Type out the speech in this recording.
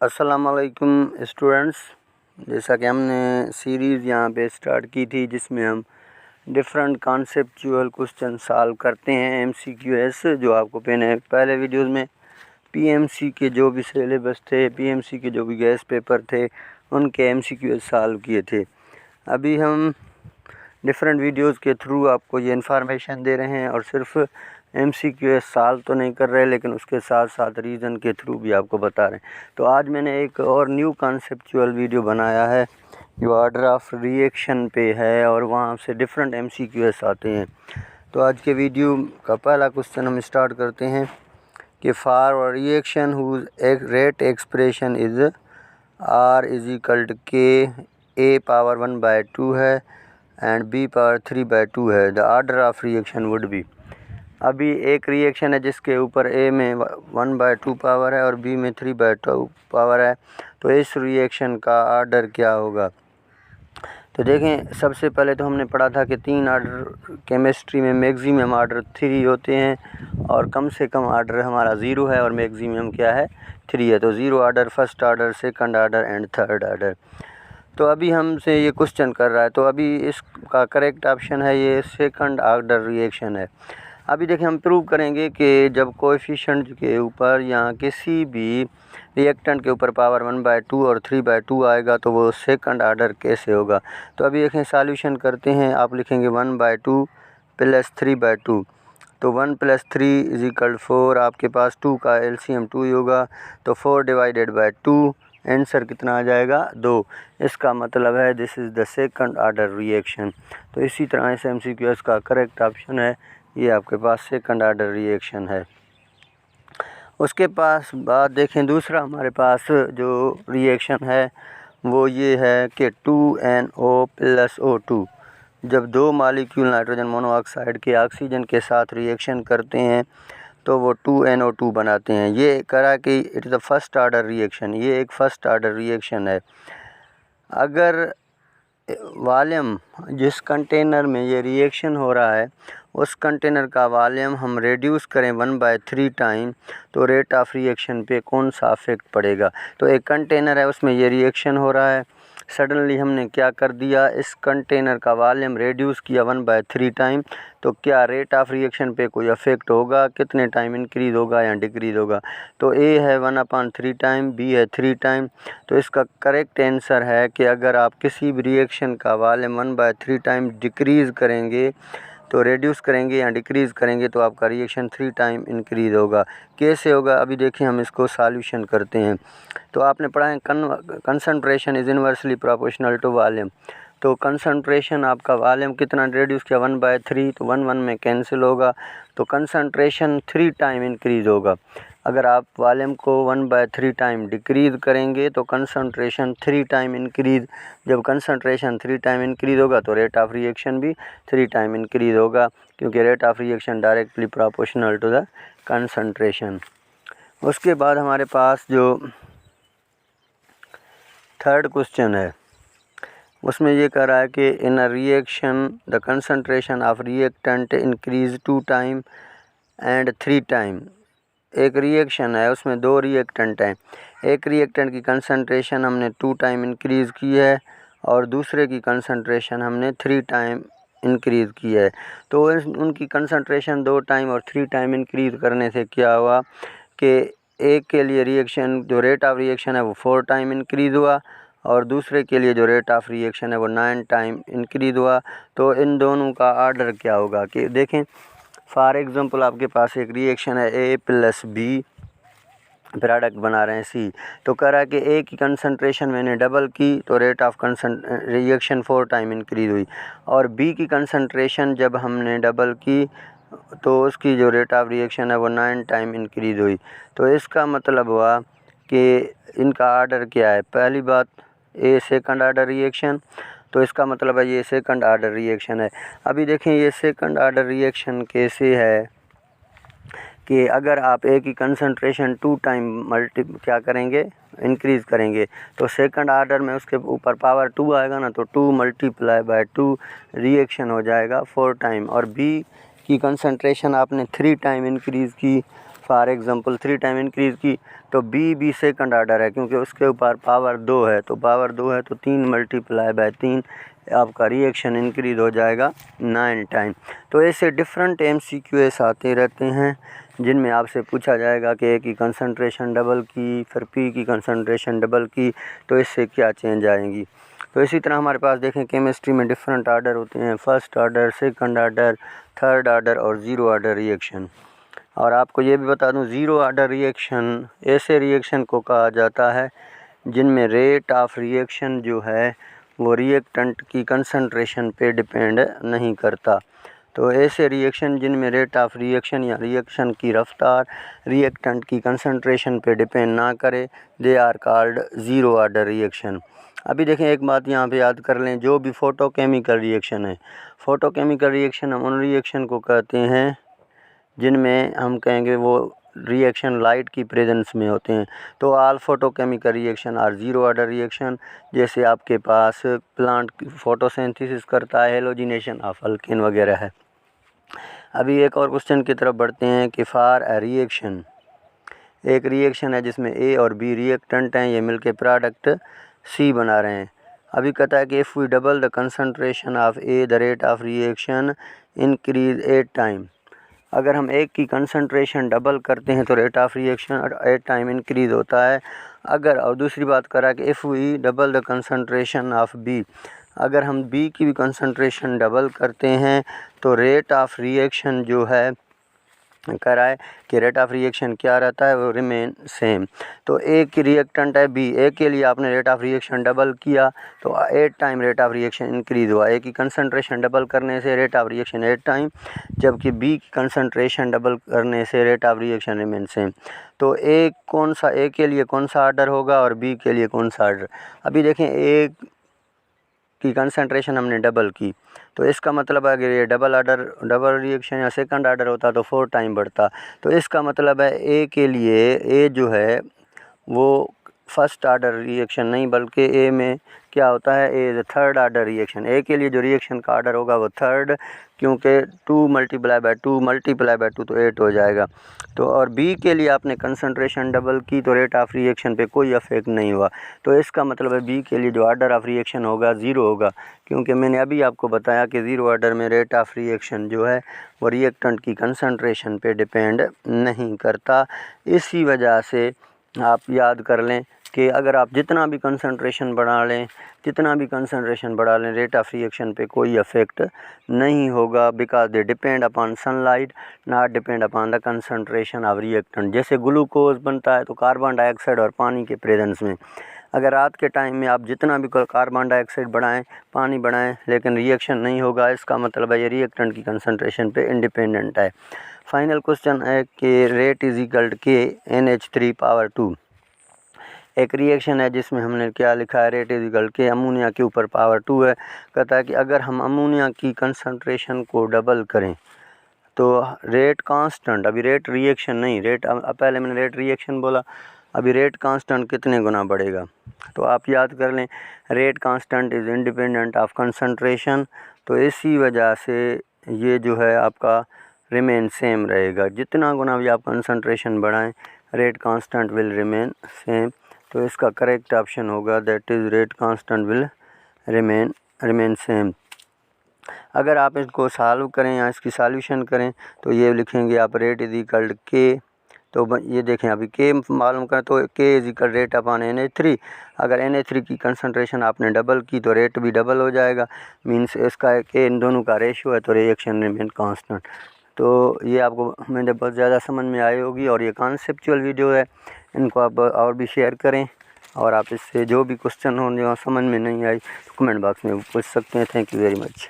अस्सलाम वालेकुम स्टूडेंट्स। जैसा कि हमने सीरीज़ यहाँ पे स्टार्ट की थी जिसमें हम डिफरेंट कॉन्सेप्चुअल क्वेश्चन सॉल्व करते हैं MCQS, जो आपको पहले वीडियोस में PMC के जो भी सिलेबस थे, PMC के जो भी गैस पेपर थे, उनके MCQS सॉल्व किए थे। अभी हम डिफरेंट वीडियोस के थ्रू आपको ये इन्फॉर्मेशन दे रहे हैं और सिर्फ MCQS सॉल्व तो नहीं कर रहे, लेकिन उसके साथ साथ रीज़न के थ्रू भी आपको बता रहे हैं। तो आज मैंने एक और न्यू कॉन्सेप्चुअल वीडियो बनाया है जो ऑर्डर ऑफ रिएक्शन पे है और वहाँ से डिफरेंट MCQS आते हैं। तो आज के वीडियो का पहला क्वेश्चन हम स्टार्ट करते हैं कि for reaction whose rate expression is R = K A power 1/2 है एंड B पावर 3/2 है। The order of reaction would be. अभी एक रिएक्शन है जिसके ऊपर A में 1/2 पावर है और B में 3/2 पावर है, तो इस रिएक्शन का ऑर्डर क्या होगा। तो देखें, सबसे पहले तो हमने पढ़ा था कि 3 ऑर्डर केमिस्ट्री में मैक्सिमम ऑर्डर 3 होते हैं और कम से कम ऑर्डर हमारा 0 है और मैक्सिमम क्या है 3 है। तो 0 order, first order, second order and third order. तो अभी हमसे ये क्वेश्चन कर रहा है, तो अभी इसका करेक्ट ऑप्शन है ये सेकंड ऑर्डर रिएक्शन है। अभी देखिए, हम प्रूव करेंगे कि जब कोएफिशिएंट के ऊपर या किसी भी रिएक्टेंट के ऊपर पावर 1/2 और 3/2 आएगा तो वो सेकंड ऑर्डर कैसे होगा। तो अभी देखें, सॉल्यूशन करते हैं। आप लिखेंगे 1/2 + 3/2, तो 1 + 3 = 4। आपके पास 2 का LCM 2 ही होगा, तो 4/2 आंसर कितना आ जाएगा 2। इसका मतलब है this is the second order reaction. तो इसी तरह से MCQS का करेक्ट ऑप्शन है ये आपके पास सेकंड ऑर्डर रिएक्शन है। उसके पास बात देखें, दूसरा हमारे पास जो रिएक्शन है वो ये है कि 2NO + O2। जब 2 मॉलिक्यूल नाइट्रोजन मोनोऑक्साइड के ऑक्सीजन के साथ रिएक्शन करते हैं तो वो 2NO2 बनाते हैं। ये करा कि it is the first order reaction, ये एक फर्स्ट ऑर्डर रिएक्शन है। अगर वॉल्यूम जिस कंटेनर में ये रिएक्शन हो रहा है उस कंटेनर का वॉल्यूम हम रेड्यूस करें 1/3 टाइम, तो रेट ऑफ रिएक्शन पे कौन सा इफेक्ट पड़ेगा। तो एक कंटेनर है, उसमें ये रिएक्शन हो रहा है, सडनली हमने क्या कर दिया, इस कंटेनर का वॉल्यूम रेड्यूस किया 1/3 टाइम, तो क्या रेट ऑफ रिएक्शन पे कोई इफेक्ट होगा, कितने टाइम इंक्रीज़ होगा या डिक्रीज़ होगा। तो A है 1/3 टाइम, B है 3 टाइम। तो इसका करेक्ट आंसर है कि अगर आप किसी भी रिएक्शन का वॉल्यूम 1/3 टाइम डिक्रीज़ करेंगे, तो रेड्यूस करेंगे या डिक्रीज़ करेंगे, तो आपका रिएक्शन 3 टाइम इंक्रीज़ होगा। कैसे होगा, अभी देखिए हम इसको सॉल्यूशन करते हैं। तो आपने पढ़ा है concentration is inversely proportional to volume. तो कंसंट्रेशन आपका वॉल्यूम कितना रेड्यूस किया 1/3, तो 1 में कैंसिल होगा, तो कंसंट्रेशन 3 टाइम इंक्रीज़ होगा। अगर आप वॉल्यूम को 1/3 टाइम डिक्रीज़ करेंगे तो कंसंट्रेशन 3 टाइम इंक्रीज़। जब कंसंट्रेशन 3 टाइम इंक्रीज़ होगा तो रेट ऑफ रिएक्शन भी 3 टाइम इंक्रीज़ होगा, क्योंकि rate of reaction directly proportional to the concentration. उसके बाद हमारे पास जो थर्ड क्वेश्चन है उसमें ये कह रहा है कि in a reaction the concentration of reactant increase 2 time and 3 time. एक रिएक्शन है, उसमें 2 रिएक्टेंट हैं। एक रिएक्टेंट की कंसंट्रेशन हमने 2 टाइम इंक्रीज़ की है और दूसरे की कंसंट्रेशन हमने 3 टाइम इंक्रीज़ की है। तो उनकी कंसंट्रेशन 2 टाइम और 3 टाइम इंक्रीज़ करने से क्या हुआ कि एक के लिए रिएक्शन जो रेट ऑफ रिएक्शन है वो 4 टाइम इंक्रीज़ हुआ और दूसरे के लिए जो रेट ऑफ रिएक्शन है वो 9 टाइम इंक्रीज़ हुआ। तो इन दोनों का ऑर्डर क्या होगा कि देखें, फॉर एग्ज़ाम्पल आपके पास एक रिएक्शन है A + B, प्रोडक्ट बना रहे हैं C। तो कह रहा है कि A की कंसंट्रेशन मैंने डबल की तो rate of reaction 4 time increase हुई, और B की कंसंट्रेशन जब हमने डबल की तो उसकी जो रेट ऑफ रिएक्शन है वो 9 टाइम इंक्रीज़ हुई। तो इसका मतलब हुआ कि इनका ऑर्डर क्या है। पहली बात, A सेकंड ऑर्डर रिएक्शन, तो इसका मतलब है ये सेकंड ऑर्डर रिएक्शन है। अभी देखें, ये सेकंड ऑर्डर रिएक्शन कैसे है कि अगर आप A की कंसंट्रेशन 2 टाइम क्या करेंगे, इंक्रीज़ करेंगे, तो सेकंड ऑर्डर में उसके ऊपर पावर 2 आएगा ना, तो 2 × 2 रिएक्शन हो जाएगा 4 टाइम। और B की कंसंट्रेशन आपने 3 टाइम इंक्रीज़ की फॉर एग्जांपल 3 टाइम इंक्रीज़ की तो बी सेकंड ऑर्डर है, क्योंकि उसके ऊपर पावर 2 है, तो पावर 2 है तो 3 मल्टीप्लाई बाय 3 आपका रिएक्शन इंक्रीज़ हो जाएगा 9 टाइम। तो ऐसे डिफरेंट MCQs आते रहते हैं जिनमें आपसे पूछा जाएगा कि ए की कंसंट्रेशन डबल की, फिर पी की कंसंट्रेशन डबल की, तो इससे क्या चेंज आएंगी। तो इसी तरह हमारे पास देखें केमिस्ट्री में डिफरेंट ऑर्डर होते हैं, first order, second order, third order और ज़ीरो ऑर्डर रिएक्शन। और आपको ये भी बता दूं, ज़ीरो ऑर्डर रिएक्शन ऐसे रिएक्शन को कहा जाता है जिनमें रेट ऑफ रिएक्शन जो है वो रिएक्टेंट की कंसंट्रेशन पे डिपेंड नहीं करता। तो ऐसे रिएक्शन जिनमें रेट ऑफ रिएक्शन या रिएक्शन की रफ्तार रिएक्टेंट की कंसंट्रेशन पे डिपेंड ना करे, they are called zero order reaction. अभी देखें एक बात यहाँ पे याद कर लें, जो भी फोटोकेमिकल रिएक्शन है, फोटोकेमिकल रिएक्शन हम उन रिएक्शन को कहते हैं जिनमें हम कहेंगे वो रिएक्शन लाइट की प्रेजेंस में होते हैं। तो all photochemical reaction are zero order reaction. जैसे आपके पास प्लांट फोटोसिंथेसिस करता है, हेलोजिनेशन ऑफ अल्केन वगैरह है। अभी एक और क्वेश्चन की तरफ बढ़ते हैं कि फॉर अ रिएक्शन, एक रिएक्शन है जिसमें ए और बी रिएक्टेंट हैं, ये मिलके प्रोडक्ट सी बना रहे हैं। अभी कहता है कि if we double the concentration of A the rate of reaction increase 8 time. अगर हम एक की कंसंट्रेशन डबल करते हैं तो rate of reaction 8 time increase होता है। अगर, और दूसरी बात करा कि if we double the concentration of B, अगर हम बी की भी कंसंट्रेशन डबल करते हैं तो रेट ऑफ रिएक्शन जो है कह रहा है कि रेट ऑफ रिएक्शन क्या रहता है, वो रिमेन सेम। तो ए की रिएक्टेंट है बी, ए के लिए आपने रेट ऑफ रिएक्शन डबल किया तो 8 time rate of reaction increase हुआ। ए की कंसंट्रेशन डबल करने से रेट ऑफ रिएक्शन 8 टाइम, जबकि बी की कंसंट्रेशन डबल करने से rate of reaction remain same. तो ए के लिए कौन सा ऑर्डर होगा और बी के लिए कौन सा ऑर्डर। अभी देखें ए की कंसंट्रेशन हमने डबल की, तो इसका मतलब है कि ये डबल रिएक्शन या सेकंड ऑर्डर होता तो 4 टाइम बढ़ता। तो इसका मतलब है ए के लिए, ए जो है वो फर्स्ट ऑर्डर रिएक्शन नहीं, बल्कि ए में क्या होता है, ए थर्ड ऑर्डर रिएक्शन। ए के लिए जो रिएक्शन का ऑर्डर होगा वो थर्ड, क्योंकि 2 मल्टीप्लाई बाय 2 तो 8 हो जाएगा। तो और बी के लिए आपने कंसंट्रेशन डबल की तो रेट ऑफ रिएक्शन पे कोई अफेक्ट नहीं हुआ। तो इसका मतलब है बी के लिए जो ऑर्डर ऑफ रिएक्शन होगा ज़ीरो होगा, क्योंकि मैंने अभी आपको बताया कि ज़ीरो ऑर्डर में रेट ऑफ रिएक्शन जो है वो रिएक्टेंट की कंसंट्रेशन पे डिपेंड नहीं करता। इसी वजह से आप याद कर लें कि अगर आप जितना भी कंसंट्रेशन बढ़ा लें रेट ऑफ रिएक्शन पे कोई अफेक्ट नहीं होगा, because they depend upon sunlight, not depend upon the concentration of reactant. जैसे ग्लूकोज बनता है तो कार्बन डाइऑक्साइड और पानी के प्रेजेंस में, अगर रात के टाइम में आप जितना भी कार्बन डाइऑक्साइड बढ़ाएं, पानी बढ़ाएं, लेकिन रिएक्शन नहीं होगा, इसका मतलब है ये रिएक्टेंट की कंसंट्रेशन पे इंडिपेंडेंट है। फाइनल क्वेश्चन है कि रेट इज इक्वल टू के NH3 पावर 2। एक रिएक्शन है जिसमें हमने क्या लिखा है, रेट इज इक्वल के अमोनिया के ऊपर पावर 2 है। कहता है कि अगर हम अमोनिया की कंसंट्रेशन को डबल करें तो रेट कांस्टेंट, अभी रेट रिएक्शन नहीं, रेट पहले मैंने रेट रिएक्शन बोला, अभी रेट कांस्टेंट कितने गुना बढ़ेगा। तो आप याद कर लें, rate constant is independent of concentration. तो इसी वजह से ये जो है आपका रिमेन सेम रहेगा। जितना गुना भी आप कंसंट्रेशन बढ़ाएं, rate constant will remain same. तो इसका करेक्ट ऑप्शन होगा that is rate constant will remain same. अगर आप इसको सॉल्व करें या इसकी सॉल्यूशन करें तो ये लिखेंगे आप रेट इज इक्वल टू के, तो ये देखें अभी के मालूम करें तो के is equal rate upon NH3। अगर NH3 की कंसंट्रेशन आपने डबल की तो रेट भी डबल हो जाएगा, मींस इसका के इन दोनों का रेशियो है, तो रिएक्शन रिमेन कांस्टेंट। तो ये आपको मैंने बहुत ज़्यादा समझ में आई होगी, और ये कॉन्सेप्चुअल वीडियो है, इनको आप और भी शेयर करें, और आप इससे जो भी क्वेश्चन हो जो समझ में नहीं आई तो कमेंट बॉक्स में पूछ सकते हैं। Thank you very much.